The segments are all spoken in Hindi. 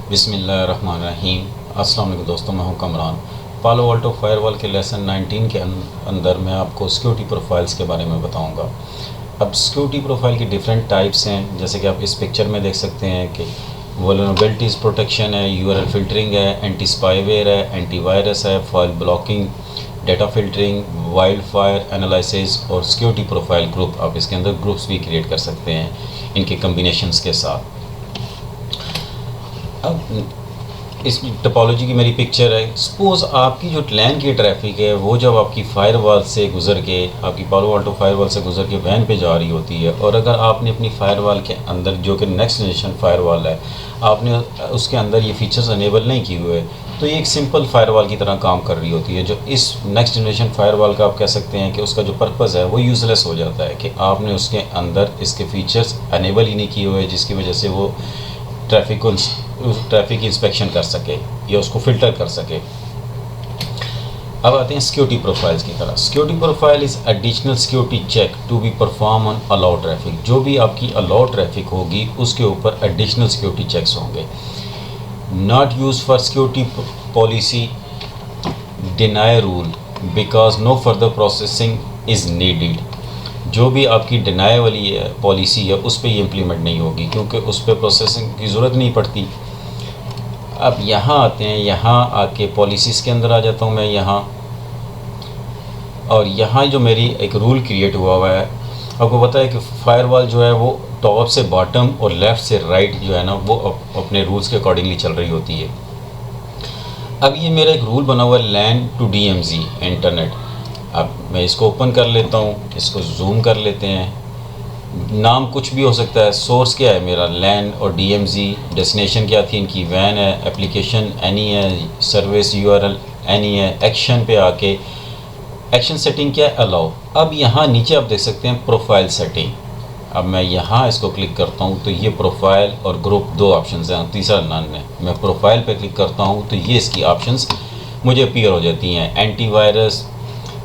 बिस्मिल्लाहिर्रहमानिर्रहीम। अस्सलाम वालेकुम दोस्तों, मैं हूं कमरान। पालो अल्टो फायरवॉल के लेसन 19 के अंदर मैं आपको सिक्योरिटी प्रोफाइल्स के बारे में बताऊंगा। अब सिक्योरिटी प्रोफाइल की डिफरेंट टाइप्स हैं, जैसे कि आप इस पिक्चर में देख सकते हैं कि वल्नरेबिलिटीज़ प्रोटेक्शन है, यूआरएल फिल्टरिंग है, एंटी स्पाईवेयर है, एंटीवायरस है, file blocking, data filtering, wild fire analysis और सिक्योरिटी प्रोफाइल ग्रुप। आप इसके अंदर ग्रुप्स भी क्रिएट कर सकते हैं इनके कम्बिनेशंस के साथ। अब इस टोपोलॉजी की मेरी पिक्चर है। सपोज़ आपकी जो लैन की ट्रैफिक है वो जब आपकी फायरवॉल से गुज़र के, आपकी पालो अल्टो फायरवॉल से गुज़र के वैन पे जा रही होती है, और अगर आपने अपनी फायरवॉल के अंदर, जो कि नेक्स्ट जनरेशन फायरवॉल है, आपने उसके अंदर ये फीचर्स अनेबल नहीं किए हुए, तो ये एक सिंपल फायरवॉल की तरह काम कर रही होती है। जो इस नेक्स्ट जनरेशन फायरवॉल का आप कह सकते हैं कि उसका जो पर्पज़ है वो यूज़लेस हो जाता है कि आपने उसके अंदर इसके फीचर्स अनेबल ही नहीं किए हुए, जिसकी वजह से वो ट्रैफिक इंस्पेक्शन कर सके या उसको फ़िल्टर कर सके। अब आते हैं सिक्योरिटी प्रोफाइल्स की तरह। Security profile is additional security check to be perform on allowed traffic. जो भी आपकी अलाउड ट्रैफिक होगी उसके ऊपर एडिशनल सिक्योरिटी चेक्स होंगे। Not use for security policy deny rule because no further processing is needed. जो भी आपकी डिनाई वाली पॉलिसी है उस पर ये इम्प्लीमेंट नहीं होगी, क्योंकि उस पर प्रोसेसिंग की ज़रूरत नहीं पड़ती। अब यहाँ आते हैं, यहाँ आके पॉलिसीज़ के अंदर आ जाता हूँ मैं यहाँ, और यहाँ जो मेरी एक रूल क्रिएट हुआ है, आपको पता है कि फायरवॉल जो है वो टॉप से बॉटम और लेफ़्ट से राइट जो है ना, वो अपने रूल्स के अकॉर्डिंगली चल रही होती है। अब ये मेरा एक रूल बना हुआ है, लैन टू DMZ इंटरनेट। अब मैं इसको ओपन कर लेता हूँ, इसको जूम कर लेते हैं। नाम कुछ भी हो सकता है। सोर्स क्या है मेरा, लैन और DMZ। डेस्टिनेशन क्या थी इनकी, वैन है। एप्लीकेशन एनी है। सर्विस URL एनी है। एक्शन पे आके एक्शन सेटिंग क्या है, अलाउ। अब यहाँ नीचे आप देख सकते हैं प्रोफाइल सेटिंग। अब मैं यहाँ इसको क्लिक करता हूँ तो ये प्रोफाइल और ग्रुप दो ऑप्शंस हैं, तीसरा नन है। मैं प्रोफाइल पे क्लिक करता हूँ तो ये इसकी ऑप्शंस मुझे अपीयर हो जाती हैं। एंटीवायरस,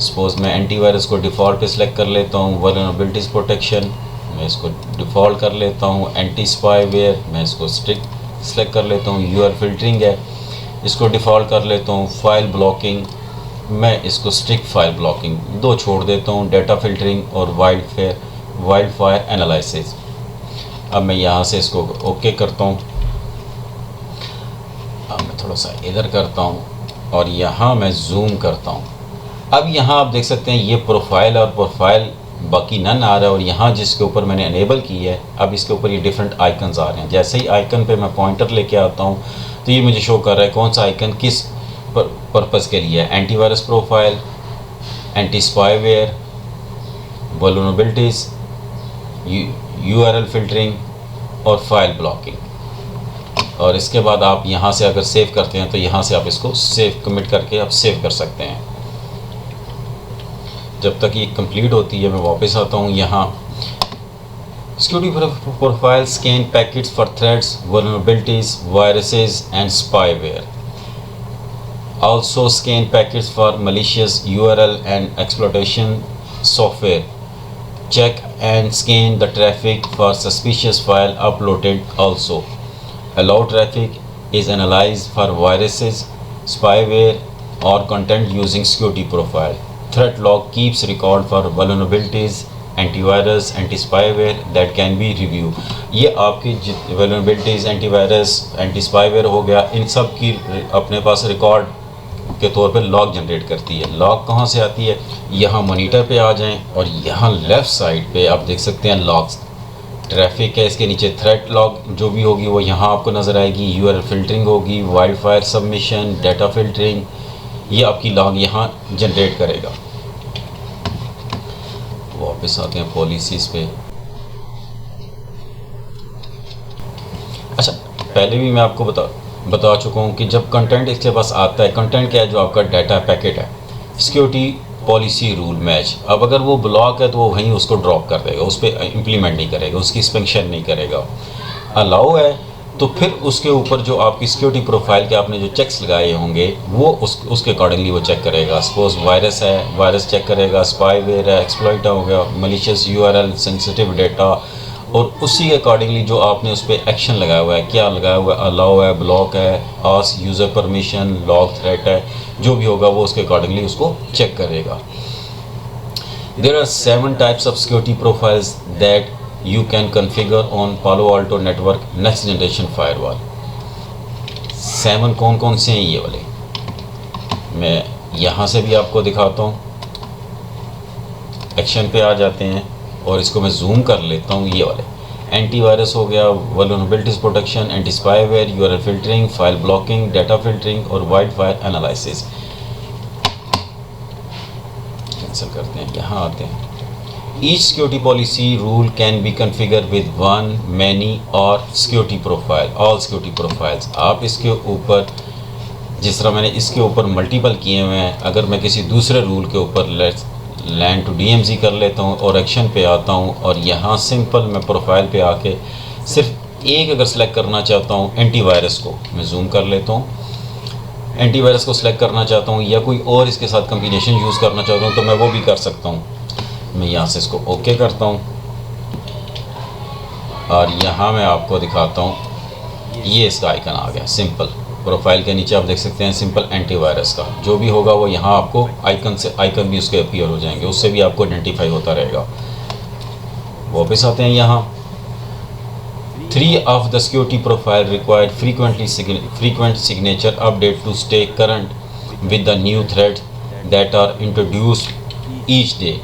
सपोज़ मैं एंटीवायरस को डिफ़ॉल्ट पे सिलेक्ट कर लेता हूँ। वल्नरेबिलिटीज़ प्रोटेक्शन मैं इसको डिफ़ॉल्ट कर लेता हूँ। एंटी स्पाईवेयर मैं इसको स्ट्रिक्ट सिलेक्ट कर लेता हूँ। यूआरएल फिल्टरिंग है, इसको डिफ़ॉल्ट कर लेता हूँ। फाइल ब्लॉकिंग मैं इसको स्ट्रिक्ट फाइल ब्लॉकिंग दो छोड़ देता हूँ। डेटा फिल्टरिंग और वाइल्ड फायर एनालिसिस। अब मैं यहाँ से इसको ओके करता हूँ। अब मैं थोड़ा सा इधर करता हूँ और यहाँ मैं जूम करता हूँ। अब यहाँ आप देख सकते हैं ये प्रोफाइल और प्रोफाइल बाकी नन आ रहा है, और यहाँ जिसके ऊपर मैंने अनेबल की है, अब इसके ऊपर ये डिफरेंट आइकन्स आ रहे हैं। जैसे ही आइकन पे मैं पॉइंटर लेके आता हूँ तो ये मुझे शो कर रहा है कौन सा आइकन किस पर्पज़ के लिए है। Antivirus profile, anti spyware, vulnerabilities, URL filtering और फाइल ब्लॉकिंग। और इसके बाद आप यहाँ से अगर सेव करते हैं तो यहाँ से आप इसको सेव कमिट करके आप सेव कर सकते हैं। जब तक ये कंप्लीट होती है मैं वापस आता हूँ यहाँ। Security profile scan packets for threads, vulnerabilities, viruses and spyware. Also scan packets for malicious URL and exploitation software. Check and scan the traffic for suspicious file uploaded also. Allow traffic is analyzed for viruses, spyware or content using security profile. Threat log keeps record for vulnerabilities, antivirus, anti-spyware that can be reviewed. ये आपकी vulnerabilities, antivirus, anti-spyware हो गया, इन सब की अपने पास रिकॉर्ड के तौर पे लॉग जनरेट करती है। लॉग कहाँ से आती है, यहाँ मॉनिटर पे आ जाएं और यहाँ लेफ़्ट साइड पे आप देख सकते हैं लॉग्स। ट्रैफिक है, इसके नीचे थ्रेट लॉग जो भी होगी वो यहाँ आपको नज़र आएगी। यूआरएल फिल्टरिंग होगी, wild fire submission, data filtering, ये आपकी लॉग यहाँ जनरेट करेगा। वापस आते हैं पॉलिसीज़ पे। अच्छा, पहले भी मैं आपको बता चुका हूँ कि जब कंटेंट इसके पास आता है, कंटेंट क्या है, जो आपका डाटा पैकेट है, सिक्योरिटी पॉलिसी रूल मैच। अब अगर वो ब्लॉक है तो वो वहीं उसको ड्रॉप कर देगा, उस पर इम्प्लीमेंट नहीं करेगा, उसकी इंस्पेक्शन नहीं करेगा। अलाउ है तो फिर उसके ऊपर जो आपकी सिक्योरिटी प्रोफाइल के आपने जो चेक्स लगाए होंगे वो उसके अकॉर्डिंगली वो चेक करेगा। सपोज वायरस है, वायरस चेक करेगा। स्पाईवेयर है, एक्सप्लॉइट हो गया, मलिशियस URL, सेंसिटिव डेटा और उसी के अकॉर्डिंगली जो आपने उस पर एक्शन लगाया हुआ है, क्या लगाया हुआ है, अलाउ है, ब्लॉक है, ask user permission, log threat है, जो भी होगा वो उसके अकॉर्डिंगली उसको चेक करेगा। There are 7 types of security profiles that you can configure on Palo Alto Network Next Generation Firewall। 7 कौन कौन से हैं ये वाले, मैं यहाँ से भी आपको दिखाता हूँ। एक्शन पे आ जाते हैं और इसको मैं जूम कर लेता हूँ। ये वाले एंटीवायरस हो गया, vulnerabilities protection, anti spyware, URL filtering, file blocking, data filtering और वाइल्डफायर एनालिसिस। कैंसिल करते हैं, यहाँ आते हैं। Each security policy rule can be configure with one, many or security profile, all security profiles. आप इसके ऊपर, जिस तरह मैंने इसके ऊपर मल्टीपल किए हुए हैं, अगर मैं किसी दूसरे रूल के ऊपर लैंड टू डीएमजी कर लेता हूँ और एक्शन पे आता हूँ और यहाँ सिंपल मैं प्रोफाइल पे आके सिर्फ एक अगर सेलेक्ट करना चाहता हूँ, एंटीवायरस को मैं जूम कर लेता हूँ, एंटीवायरस को सिलेक्ट करना चाहता हूँ या कोई और इसके साथ कम्बिनेशन यूज़ करना चाहता हूँ तो मैं वो भी कर सकता हूँ। मैं यहाँ से इसको ओके करता हूँ और यहाँ मैं आपको दिखाता हूँ। ये इसका आइकन आ गया सिंपल, प्रोफाइल के नीचे आप देख सकते हैं सिंपल एंटीवायरस का। जो भी होगा वो यहाँ आपको आइकन भी उसके अपीयर हो जाएंगे, उससे भी आपको आइडेंटिफाई होता रहेगा। वापस आते हैं यहाँ। 3 of the security profile required frequent signature update to stay current with the new threats that are introduced each day।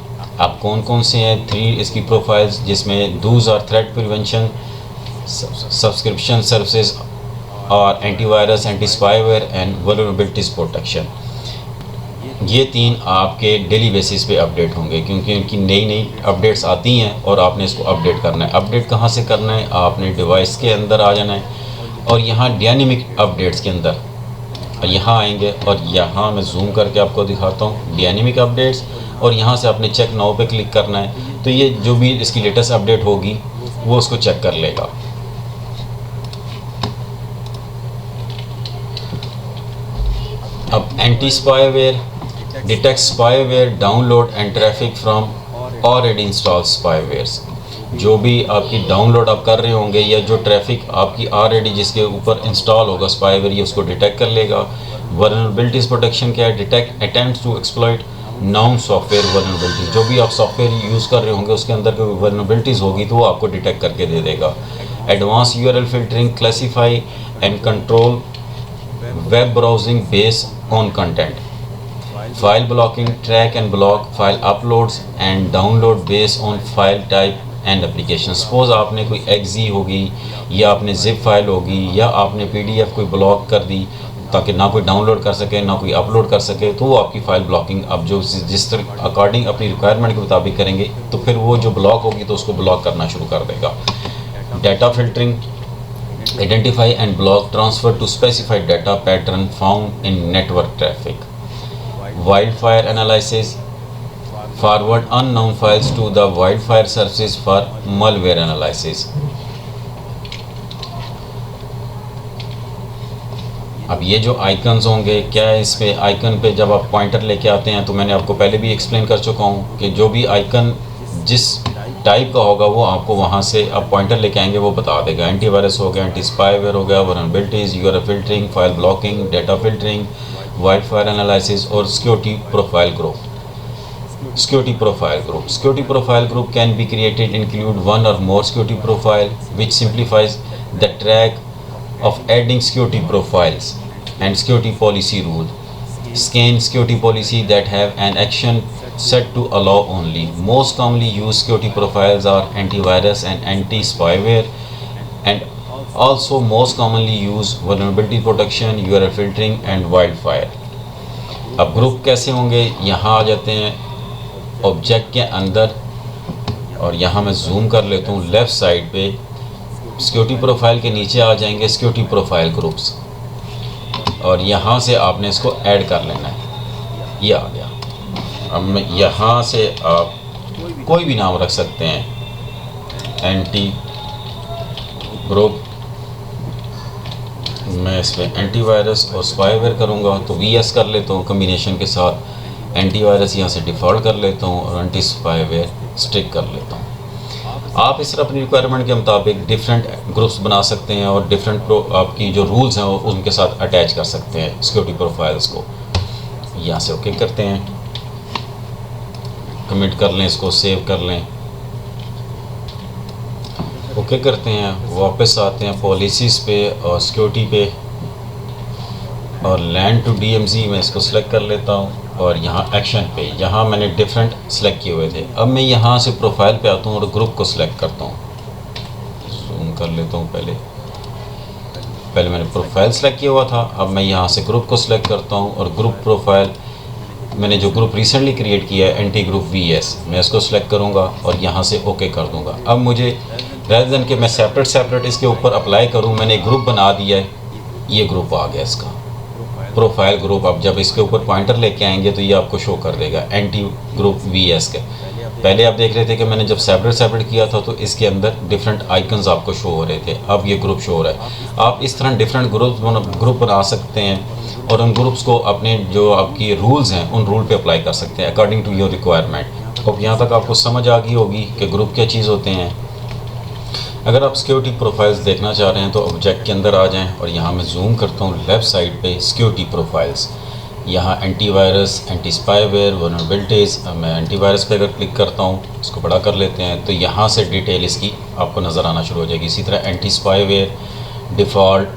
आप कौन कौन से हैं 3 इसकी प्रोफाइल्स, जिसमें those are threat prevention, subscription services और antivirus, anti spyware and vulnerabilities protection. ये 3 आपके डेली बेसिस पे अपडेट होंगे क्योंकि उनकी नई नई अपडेट्स आती हैं और आपने इसको अपडेट करना है। अपडेट कहाँ से करना है, आपने डिवाइस के अंदर आ जाना है और यहाँ डायनेमिक अपडेट्स के अंदर और यहाँ आएंगे और यहाँ मैं जूम करके आपको दिखाता हूँ डायनेमिक अपडेट्स, और यहाँ से आपने चेक नाउ पे क्लिक करना है तो ये जो भी इसकी लेटेस्ट अपडेट होगी वो उसको चेक कर लेगा। अब anti spyware detect spyware download and traffic from already installed spywares. जो भी आपकी डाउनलोड आप कर रहे होंगे या जो ट्रैफिक आपकी ऑलरेडी जिसके ऊपर इंस्टॉल होगा स्पाईवेयर, ये उसको डिटेक्ट कर लेगा। वल्नरेबिलिटीज प्रोटेक्शन क्या है, detect attempts to exploit non software vulnerabilities. जो भी आप सॉफ्टवेयर यूज़ कर रहे होंगे उसके अंदर कोई वल्नरेबिलिटीज होगी तो वो आपको डिटेक्ट करके दे देगा। Advance URL filtering, classify and control web browsing based on content, file blocking, track and block file uploads and download based on file type and application. Suppose आपने कोई एक्जी होगी या आपने जिप फाइल होगी या आपने पीडीएफ कोई ब्लॉक कर दी ताकि ना कोई डाउनलोड कर सके ना कोई अपलोड कर सके, तो वो आपकी फ़ाइल ब्लॉकिंग अब जो जिस तरह अकॉर्डिंग अपनी रिक्वायरमेंट के मुताबिक करेंगे तो फिर वो जो ब्लॉक होगी तो उसको ब्लॉक करना शुरू कर देगा। Data filtering, identify and block transfer to specified data pattern found in network traffic. Wildfire analysis, forward unknown files to the wildfire services for malware analysis. अब ये जो आइकन्स होंगे, क्या है इस पे आइकन पे जब आप पॉइंटर लेके आते हैं तो मैंने आपको पहले भी एक्सप्लेन कर चुका हूँ कि जो भी आइकन जिस टाइप का होगा वो आपको वहाँ से आप पॉइंटर लेके आएंगे वो बता देगा। एंटीवायरस हो गया, एंटी स्पाईवेयर हो गया, vulnerabilities, URL filtering, file blocking, data filtering, WildFire analysis और security profile group. Security profile group. Security profile group can be created include one or more security profile, which simplifies the track of adding security profiles and security policy rule. Scan security policy that have an action set to allow only. Most commonly used security profiles are antivirus and anti-spyware, and also most commonly used vulnerability protection, URL filtering and wildfire. अब ग्रुप कैसे होंगे, यहाँ आ जाते हैं ऑब्जेक्ट के अंदर और यहाँ मैं जूम कर लेता हूँ लेफ़्ट साइड पे। सिक्योरिटी प्रोफाइल के नीचे आ जाएंगे सिक्योरिटी प्रोफाइल ग्रुप्स और यहाँ से आपने इसको ऐड कर लेना है। ये आ गया। अब मैं यहाँ से आप कोई भी नाम रख सकते हैं, एंटी ग्रुप, मैं इस पर एंटीवायरस और स्पाईवेयर करूँगा तो VS कर लेता हूँ कम्बिनेशन के साथ। एंटीवायरस यहाँ से डिफ़ॉल्ट कर लेता हूँ और एंटी स्पाईवेयर स्टिक कर लेता हूँ। आप इस तरह अपनी रिक्वायरमेंट के मुताबिक डिफरेंट ग्रुप्स बना सकते हैं और डिफरेंट आपकी जो रूल्स हैं उनके साथ अटैच कर सकते हैं सिक्योरिटी प्रोफाइल्स को। यहाँ से ओके करते हैं, कमिट कर लें, इसको सेव कर लें, ओके करते हैं, वापस आते हैं पॉलिसीज़ पे और सिक्योरिटी पे और लैंड टू DMZ में इसको सिलेक्ट कर लेता हूँ और यहाँ एक्शन पे यहाँ मैंने डिफरेंट सेलेक्ट किए हुए थे। अब मैं यहाँ से प्रोफाइल पे आता हूँ और ग्रुप को सिलेक्ट करता हूँ, जूम कर लेता हूँ। पहले मैंने प्रोफाइल सेलेक्ट किया हुआ था, अब मैं यहाँ से ग्रुप को सिलेक्ट करता हूँ और ग्रुप प्रोफाइल मैंने जो ग्रुप रिसेंटली क्रिएट किया है एंटी ग्रुप VS, मैं इसको सिलेक्ट करूँगा और यहाँ से ओके कर दूँगा। अब मुझे रेदर देन कि मैं सेपरेट इसके ऊपर अप्लाई करूँ, मैंने एक ग्रुप बना दिया है, ये ग्रुप आ गया इसका प्रोफाइल ग्रुप। आप जब इसके ऊपर पॉइंटर लेके आएंगे तो ये आपको शो कर देगा एंटी ग्रुप VS के। पहले आप देख रहे थे कि मैंने जब सेपरेट किया था तो इसके अंदर डिफरेंट आइकन्स आपको शो हो रहे थे, अब ये ग्रुप शो हो रहा है। आप इस तरह डिफरेंट ग्रुप बना सकते हैं और उन ग्रुप्स को अपने जो आपकी रूल्स हैं उन रूल पे अप्लाई कर सकते हैं अकॉर्डिंग टू योर रिक्वायरमेंट। अब यहाँ तक आपको समझ आ गई होगी कि ग्रुप क्या चीज़ होते हैं। अगर आप सिक्योरिटी प्रोफाइल्स देखना चाह रहे हैं तो ऑब्जेक्ट के अंदर आ जाएं और यहाँ मैं जूम करता हूँ लेफ़्ट साइड पे सिक्योरिटी प्रोफाइल्स, यहाँ एंटीवायरस, एंटी स्पाईवेयर, वल्नरेबिलिटीज़। मैं एंटीवायरस पे अगर क्लिक करता हूँ, इसको बड़ा कर लेते हैं, तो यहाँ से डिटेल इसकी आपको नज़र आना शुरू हो जाएगी। इसी तरह एंटी स्पाईवेयर, डिफ़ॉल्ट,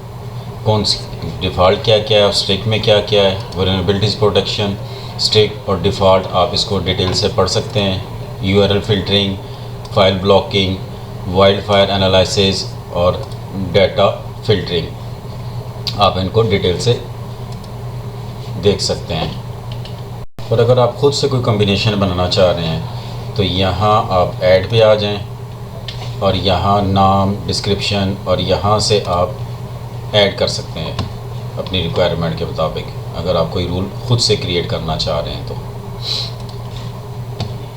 कौन सी डिफ़ॉल्ट क्या क्या है, स्ट्रिक में क्या क्या है, वल्नरेबिलिटीज़ प्रोटेक्शन, स्ट्रिक और डिफ़ॉल्ट आप इसको डिटेल से पढ़ सकते हैं। URL filtering, file blocking, wild fire analysis और डाटा फिल्टरिंग, आप इनको डिटेल से देख सकते हैं। और अगर आप ख़ुद से कोई कॉम्बिनेशन बनाना चाह रहे हैं तो यहाँ आप ऐड पे आ जाएं और यहाँ नाम, डिस्क्रिप्शन और यहाँ से आप ऐड कर सकते हैं अपनी रिक्वायरमेंट के मुताबिक, अगर आप कोई रूल ख़ुद से क्रिएट करना चाह रहे हैं तो।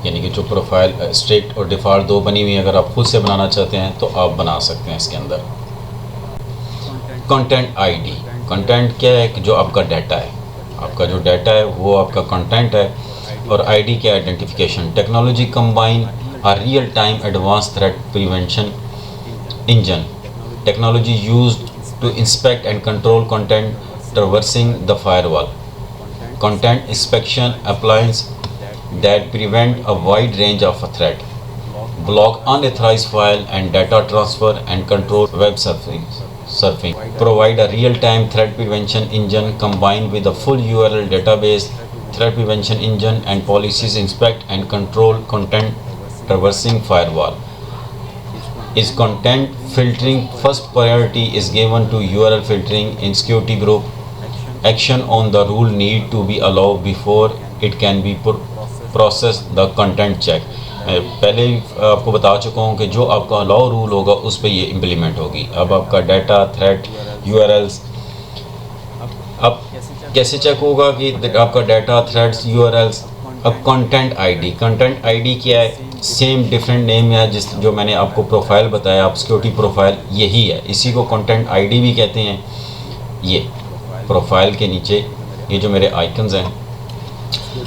यानी कि जो प्रोफाइल स्ट्रिक्ट और डिफ़ॉल्ट दो बनी हुई है, अगर आप खुद से बनाना चाहते हैं तो आप बना सकते हैं इसके अंदर। कंटेंट ID, कंटेंट क्या है कि जो आपका डाटा है, आपका जो डाटा है वो आपका कंटेंट है। और ID क्या, identification. Technology combine a real time advance threat prevention engine, technology used to inspect and control content traversing the firewall, content inspection appliance that prevent a wide range of a threat, block unauthorized file and data transfer and control web surfing, provide a real-time threat prevention engine combined with a full URL database, threat prevention engine and policies, inspect and control content traversing firewall. Is content filtering first priority is given to URL filtering in security group. Action on the rule need to be allowed before it can be process the content check. पहले ही आपको बता चुका हूँ कि जो आपका अलाउ रूल होगा उस पर ये इम्प्लीमेंट होगी। अब आपका डाटा, थ्रेट, URLs, अब कैसे चेक होगा कि आपका डाटा, थ्रेड्स, URLs। अब कंटेंट ID क्या है, सेम डिफरेंट नेम है जिस जो मैंने आपको प्रोफाइल बताया, आप सिक्योरिटी प्रोफाइल यही है, इसी को कंटेंट ID भी कहते हैं। ये प्रोफाइल के नीचे ये जो मेरे आइकन्स हैं,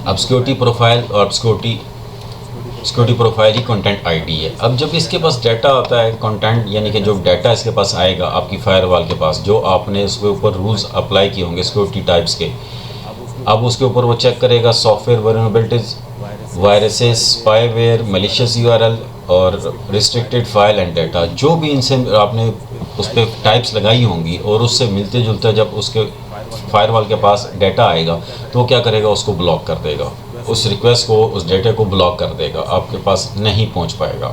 अब सिक्योरिटी प्रोफाइल और सिक्योरिटी प्रोफाइल ही कंटेंट ID है। अब जब इसके पास डाटा आता है, कंटेंट यानी कि जो डाटा इसके पास आएगा आपकी फायरवॉल के पास, जो आपने उसके ऊपर रूल्स अप्लाई किए होंगे सिक्योरिटी टाइप्स के, अब उसके ऊपर वो चेक करेगा software vulnerabilities, viruses, spyware, malicious URL और रिस्ट्रिक्टेड फाइल एंड डाटा, जो भी इनसे आपने उस पर टाइप्स लगाई होंगी और उससे मिलते जुलते जब उसके फायरवॉल के पास डाटा आएगा तो वो क्या करेगा, उसको ब्लॉक कर देगा, उस रिक्वेस्ट को, उस डाटा को ब्लॉक कर देगा, आपके पास नहीं पहुंच पाएगा।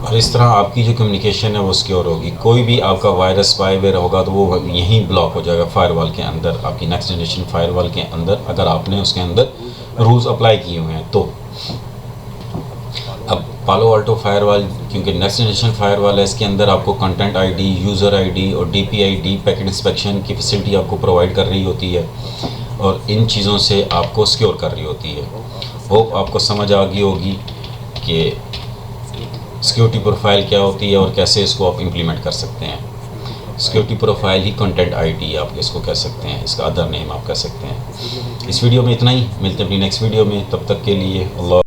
और इस तरह आपकी जो कम्युनिकेशन है वो सिक्योर होगी। कोई भी आपका वायरस, स्पाईवेयर होगा तो वो यहीं ब्लॉक हो जाएगा फायरवॉल के अंदर, आपकी नेक्स्ट जनरेशन फायरवॉल के अंदर, अगर आपने उसके अंदर रूल्स अप्लाई किए हुए हैं तो। अब पालो अल्टो फायरवॉल क्योंकि नेक्स्ट जनरेशन फायरवॉल है, इसके अंदर आपको कंटेंट ID, यूज़र ID और DPI पैकेट इंस्पेक्शन की फैसिलिटी आपको प्रोवाइड कर रही होती है और इन चीज़ों से आपको सिक्योर कर रही होती है। होप आपको समझ आ गई होगी कि सिक्योरिटी प्रोफाइल क्या होती है और कैसे इसको आप इम्प्लीमेंट कर सकते हैं। सिक्योरिटी प्रोफाइल ही कंटेंट ID आप इसको कह सकते हैं, इसका अदर नेम आप कह सकते हैं। इस वीडियो में इतना ही, मिलते हैं अपनी नेक्स्ट वीडियो में, तब तक के लिए अल्लाह।